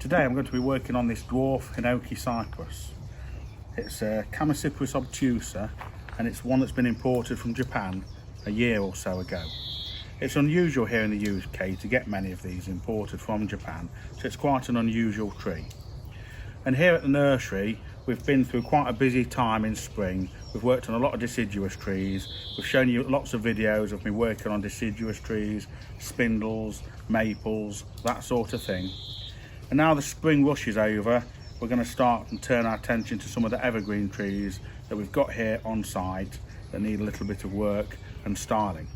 Today I'm going to be working on this dwarf Hinoki Cypress. It's a Chamaecyparis obtusa, and it's one that's been imported from Japan a year or so ago. It's unusual here in the UK to get many of these imported from Japan, so it's quite an unusual tree. And here at the nursery, we've been through quite a busy time in spring. We've worked on a lot of deciduous trees. We've shown you lots of videos of me working on deciduous trees, spindles, maples, that sort of thing. And now the spring rush is over, we're going to start and turn our attention to some of the evergreen trees that we've got here on site that need a little bit of work and styling.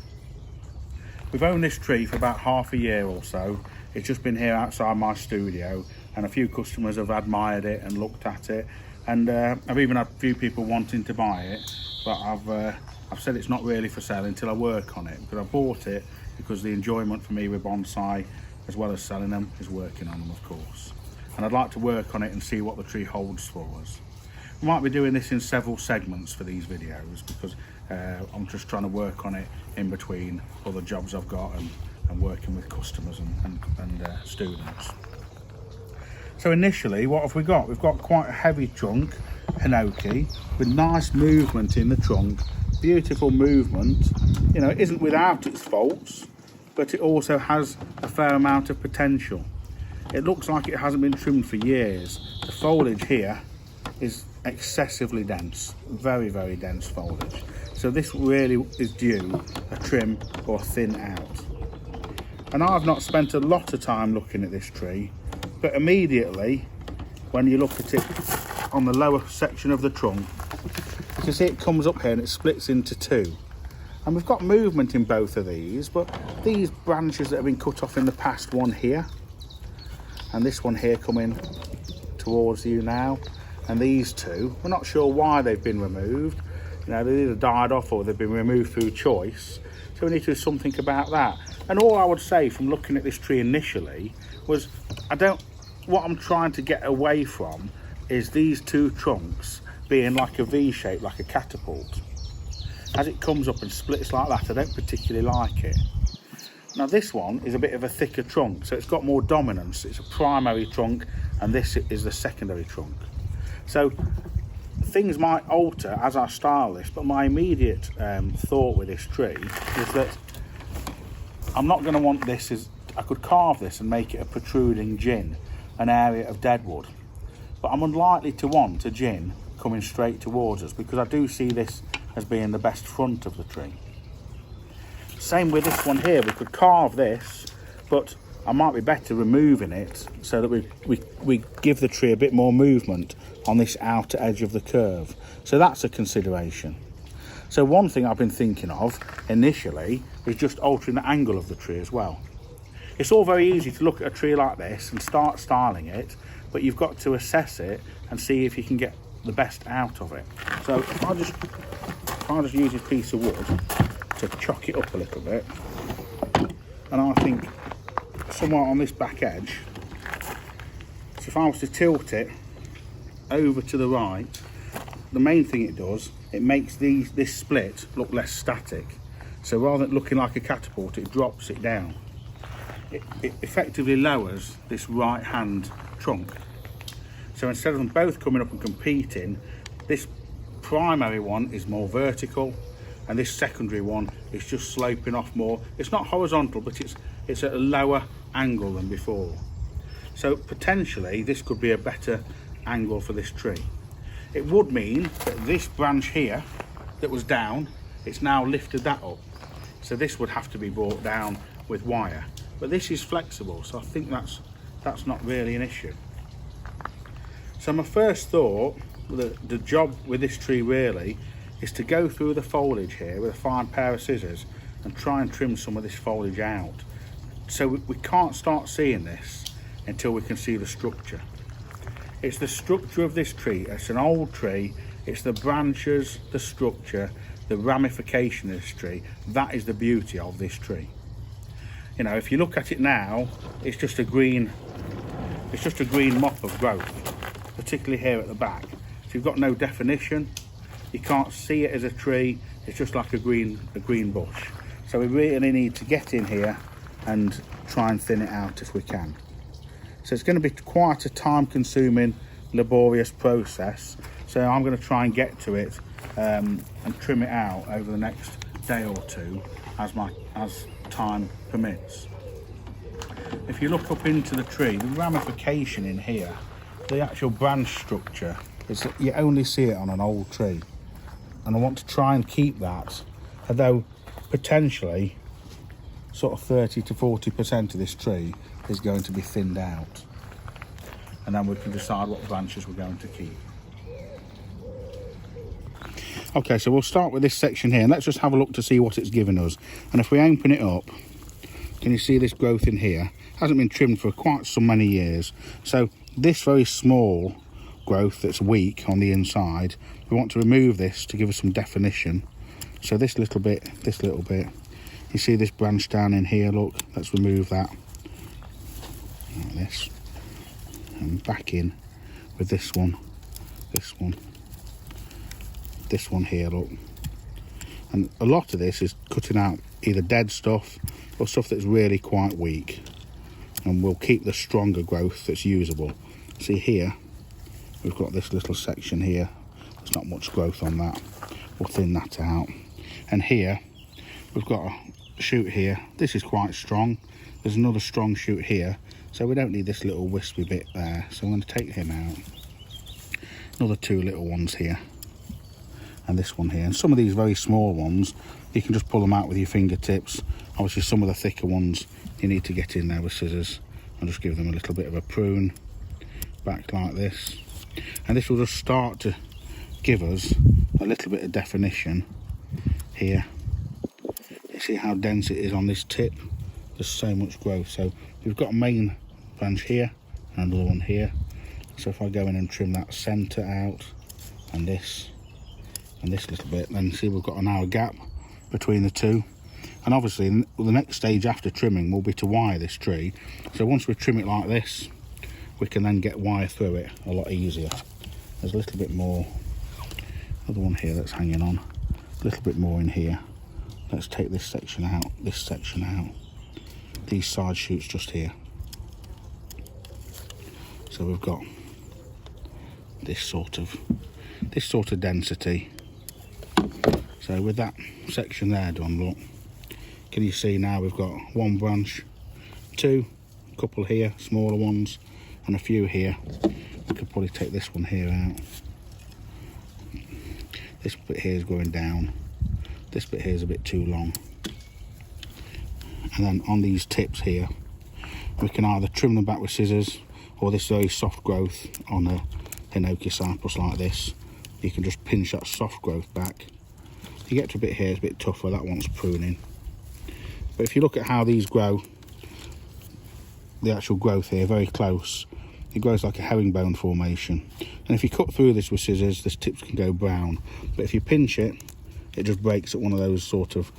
We've owned this tree for about half a year or so. It's just been here outside my studio, and a few customers have admired it and looked at it, and I've even had a few people wanting to buy it, but I've said it's not really for sale until I work on it, because I bought it because the enjoyment for me with bonsai, as well as selling them, is working on them, of course. And I'd like to work on it and see what the tree holds for us. We might be doing this in several segments for these videos, because I'm just trying to work on it in between other jobs I've got and working with customers and students. So initially, what have we got? We've got quite a heavy trunk, Hinoki, with nice movement in the trunk, beautiful movement. You know, it isn't without its faults, but it also has a fair amount of potential. It looks like it hasn't been trimmed for years. The foliage here is excessively dense, very, very dense foliage. So this really is due a trim or thin out. And I've not spent a lot of time looking at this tree, but immediately when you look at it on the lower section of the trunk, you can see it comes up here and it splits into two. And we've got movement in both of these, but these branches that have been cut off in the past, one here and this one here coming towards you now, and these two, we're not sure why they've been removed. You know, they either died off or they've been removed through choice, so we need to do something about that. And all I would say from looking at this tree initially was, what I'm trying to get away from is these two trunks being like a V shape, like a catapult. As it comes up and splits like that, I don't particularly like it. Now this one is a bit of a thicker trunk, so it's got more dominance. It's a primary trunk and this is the secondary trunk. So things might alter as I style this, but my immediate thought with this tree is that I'm not going to want this as, I could carve this and make it a protruding gin, an area of deadwood. But I'm unlikely to want a gin coming straight towards us, because I do see this as being the best front of the tree. Same with this one here, we could carve this, but I might be better removing it so that we give the tree a bit more movement on this outer edge of the curve. So that's a consideration. So one thing I've been thinking of initially is just altering the angle of the tree as well. It's all very easy to look at a tree like this and start styling it, but you've got to assess it and see if you can get the best out of it. So if I just use this piece of wood to chock it up a little bit, and I think somewhere on this back edge, so if I was to tilt it over to the right, the main thing it does, it makes this split look less static. So rather than looking like a catapult, it drops it down. It effectively lowers this right hand trunk. So instead of them both coming up and competing, this primary one is more vertical and this secondary one is just sloping off more. It's not horizontal, but it's at a lower angle than before. So potentially this could be a better angle for this tree. It would mean that this branch here that was down, it's now lifted that up. So this would have to be brought down with wire. But this is flexible, so I think that's not really an issue. So my first thought, the job with this tree really, is to go through the foliage here with a fine pair of scissors and try and trim some of this foliage out. So we can't start seeing this until we can see the structure. It's the structure of this tree. It's an old tree. It's the branches, the structure, the ramification of this tree. That is the beauty of this tree. You know, if you look at it now, it's just a green mop of growth, particularly here at the back. So you've got no definition. You can't see it as a tree. It's just like a green bush. So we really need to get in here and try and thin it out if we can. So it's going to be quite a time consuming, laborious process. So I'm going to try and get to it and trim it out over the next day or two as time permits. If you look up into the tree, the ramification in here, the actual branch structure, is that you only see it on an old tree. And I want to try and keep that, although potentially sort of 30 to 40% of this tree is going to be thinned out. And then we can decide what branches we're going to keep. Okay, so we'll start with this section here, and let's just have a look to see what it's given us. And if we open it up, can you see this growth in here? Hasn't been trimmed for quite so many years. So this very small growth that's weak on the inside, we want to remove this to give us some definition. So this little bit, you see this branch down in here, look, let's remove that like this, and back in with this one here, look. And a lot of this is cutting out either dead stuff or stuff that's really quite weak, and we'll keep the stronger growth that's usable. See here, we've got this little section here, there's not much growth on that, we'll thin that out. And here we've got a shoot here, this is quite strong, there's another strong shoot here, so we don't need this little wispy bit there, so I'm going to take him out. Another two little ones here, and this one here. And some of these very small ones, you can just pull them out with your fingertips. Obviously some of the thicker ones you need to get in there with scissors and just give them a little bit of a prune back like this. And this will just start to give us a little bit of definition here. You see how dense it is on this tip? There's so much growth. So we've got a main branch here and another one here. So if I go in and trim that centre out and this little bit, then see we've got an hour gap between the two. And obviously the next stage after trimming will be to wire this tree. So once we trim it like this, we can then get wire through it a lot easier. There's a little bit more, another one here that's hanging on, a little bit more in here. Let's take this section out, these side shoots just here. So we've got this sort of density. So with that section there done, look, can you see now we've got one branch, two, a couple here, smaller ones, and a few here. We could probably take this one here out. This bit here is going down. This bit here is a bit too long. And then on these tips here, we can either trim them back with scissors, or this very soft growth on a Hinoki Cypress like this, you can just pinch that soft growth back. You get to a bit here, it's a bit tougher, that one's pruning. But if you look at how these grow, the actual growth here, very close, it grows like a herringbone formation. And if you cut through this with scissors, this tips can go brown. But if you pinch it, it just breaks at one of those sort of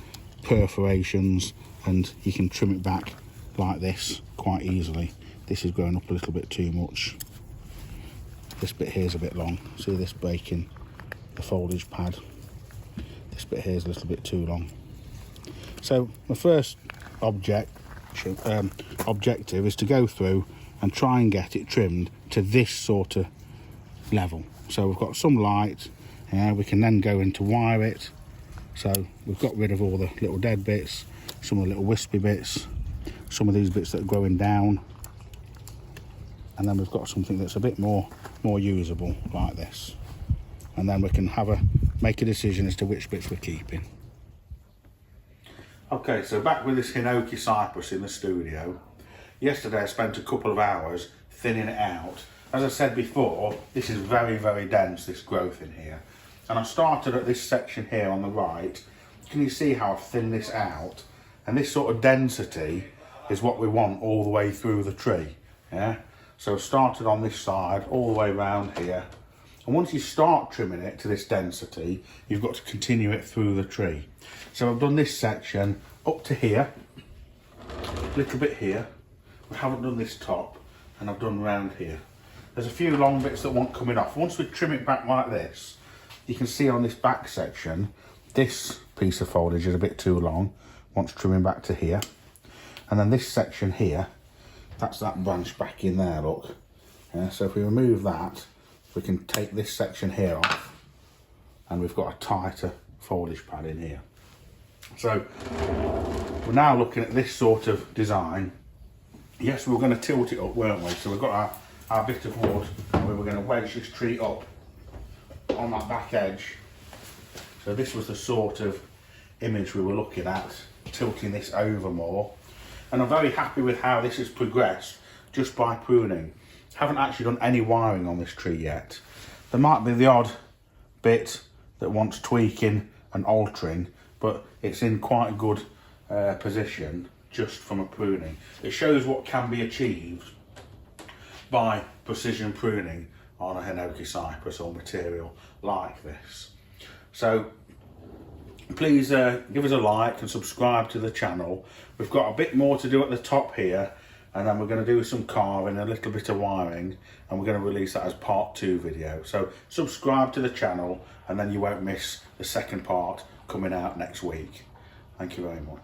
perforations, and you can trim it back like this quite easily. This is growing up a little bit too much. This bit here is a bit long. See this breaking the foliage pad? This bit here is a little bit too long. So the first objective is to go through and try and get it trimmed to this sort of level. So we've got some light, we can then go in to wire it. So we've got rid of all the little dead bits, some of the little wispy bits, some of these bits that are growing down, and then we've got something that's a bit more usable like this. And then we can make a decision as to which bits we're keeping. Okay, so back with this Hinoki Cypress in the studio. Yesterday I spent a couple of hours thinning it out. As I said before, this is very, very dense, this growth in here. And I started at this section here on the right. Can you see how I've thinned this out? And this sort of density is what we want all the way through the tree. Yeah. So I started on this side all the way around here. And once you start trimming it to this density, you've got to continue it through the tree. So I've done this section up to here, a little bit here. We haven't done this top, and I've done around here. There's a few long bits that want coming off. Once we trim it back like this, you can see on this back section, this piece of foliage is a bit too long, wants trimming back to here. And then this section here That's that branch back in there, look. Yeah, so if we remove that, we can take this section here off, and we've got a tighter foliage pad in here. So we're now looking at this sort of design. Yes, we were going to tilt it up, weren't we? So we've got our bit of wood, and we were going to wedge this tree up on that back edge. So this was the sort of image we were looking at, tilting this over more. And I'm very happy with how this has progressed just by pruning. Haven't actually done any wiring on this tree yet. There might be the odd bit that wants tweaking and altering, but it's in quite a good position just from a pruning. It shows what can be achieved by precision pruning on a Hinoki Cypress or material like this. So please give us a like and subscribe to the channel. We've got a bit more to do at the top here, and then we're going to do some carving, a little bit of wiring, and we're going to release that as part 2 video. So subscribe to the channel, and then you won't miss the second part coming out next week. Thank you very much.